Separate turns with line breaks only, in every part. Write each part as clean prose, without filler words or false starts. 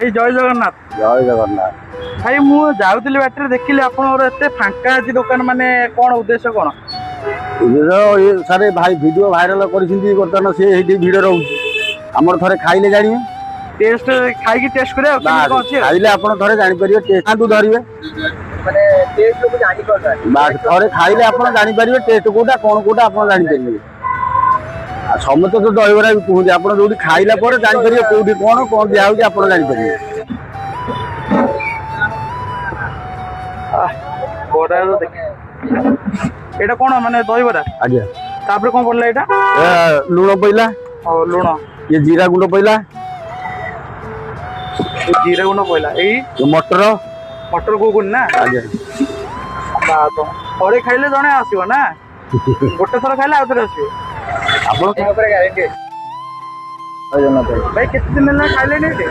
এই জয় জগন্নাଥ।
জয় জগন্নাଥ।
ଭାଇ ମୁଁ ଯାଉଥିଲି ବାଟରେ ଦେଖିଲି ଆପଣଙ୍କର ଏତେ ଫାଙ୍କା ଅଛି ଦୋକାନ, ମାନେ କଣ ଉଦ୍ଦେଶ୍ୟ କଣ?
ସାରେ ଭାଇ ଭିଡିଓ ଭାଇରାଲ କରିଛନ୍ତି ବର୍ତ୍ତମାନ ସେ ସେଇଠି ଭିଡ ରହୁଛି। ଆମର ଥରେ ଖାଇଲେ ଜାଣିବେ,
ଟେଷ୍ଟ ଖାଇକି ଟେଷ୍ଟ କରିବା କେମିତି କଣ ଅଛି?
ଖାଇଲେ ଆପଣ ଥରେ ଜାଣିପାରିବେ, ଟେଷ୍ଟ ଧରିବେ
ମାନେ ଟେଷ୍ଟ ଲୋକ ଜାଣିପାରୁନାହାନ୍ତି।
ଥରେ ଖାଇଲେ ଆପଣ ଜାଣିପାରିବେ ଟେଷ୍ଟ କୋଉଟା କଣ କୋଉଟା ଆପଣ ଜାଣିପାରିବେ। ଆଉ ସମସ୍ତେ ତ ଦହିବରା ବି କୁହନ୍ତି, ଆପଣ ଯୋଉଠି ଖାଇଲା ପରେ ଜାଣିପାରିବେ କୋଉଠି କଣ କଣ ଦିଆହଉଛି ଆପଣ ଜାଣିପାରିବେ।
ଏଇଟା କଣ ମାନେ ଦହିବରା?
ଆଜ୍ଞା।
ତାପରେ କଣ ପଡିଲା ଏଇଟା?
ଲୁଣ ପଇଲା,
ଲୁଣ,
ଇଏ ଜିରା ଗୁଣ୍ଡ ପଇଲା,
ଜିରା ଗୁଣ୍ଡ ପଇଲା, ଏଇ
ମଟର
ମଟର ଘୁଗୁନି ନା?
ଆଜ୍ଞା।
ଥରେ ଖାଇଲେ ଜଣେ ଆସିବ ନା, ଗୋଟେ ଥର ଖାଇଲେ ଆଉ ଥରେ ଆସିବେ ଆପଣ ଗ୍ୟାରେଣ୍ଟି। ଭାଇ କେତେ ଦିନ ହେଲା ଖାଇଲେଣି ଏଠି?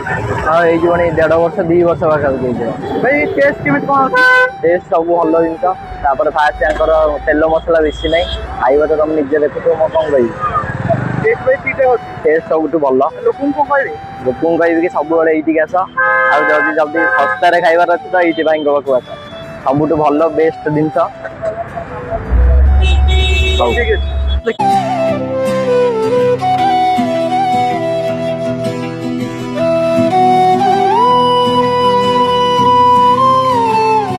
ହଁ ହେଇଯିବଣି 1.5 ବର୍ଷ 2 ବର୍ଷ ପାଖାପାଖି ହେଇଯିବ।
ଭାଇ ଟେଷ୍ଟ କେମିତି କଣ ଅଛି?
ଟେଷ୍ଟ ସବୁ ଭଲ ଜିନିଷ। ତାପରେ ଫାଷ୍ଟ ତାଙ୍କର ତେଲ ମସଲା ବେଶୀ ନାହିଁ, ଖାଇବା ତ ତମେ ନିଜେ ଦେଖୁଥିବ, ମୁଁ କଣ କହିବି।
ଟେଷ୍ଟ ଭାଇ ଠିକ୍ ଠାକ୍ ଅଛି,
ଟେଷ୍ଟ ସବୁଠୁ ଭଲ।
ଲୋକଙ୍କୁ କଣ କହିବେ?
ଲୋକଙ୍କୁ କହିବି କି ସବୁବେଳେ ଏଇଠିକି ଆସ, ଆଉ ଯଦି ଶସ୍ତାରେ ଖାଇବାର ଅଛି ତ ଏଇଠି ଭାଇଙ୍କ ପାଖକୁ ଆସ, ସବୁଠୁ ଭଲ ବେଷ୍ଟ ଜିନିଷ।
ଠିକ୍ ଅଛି।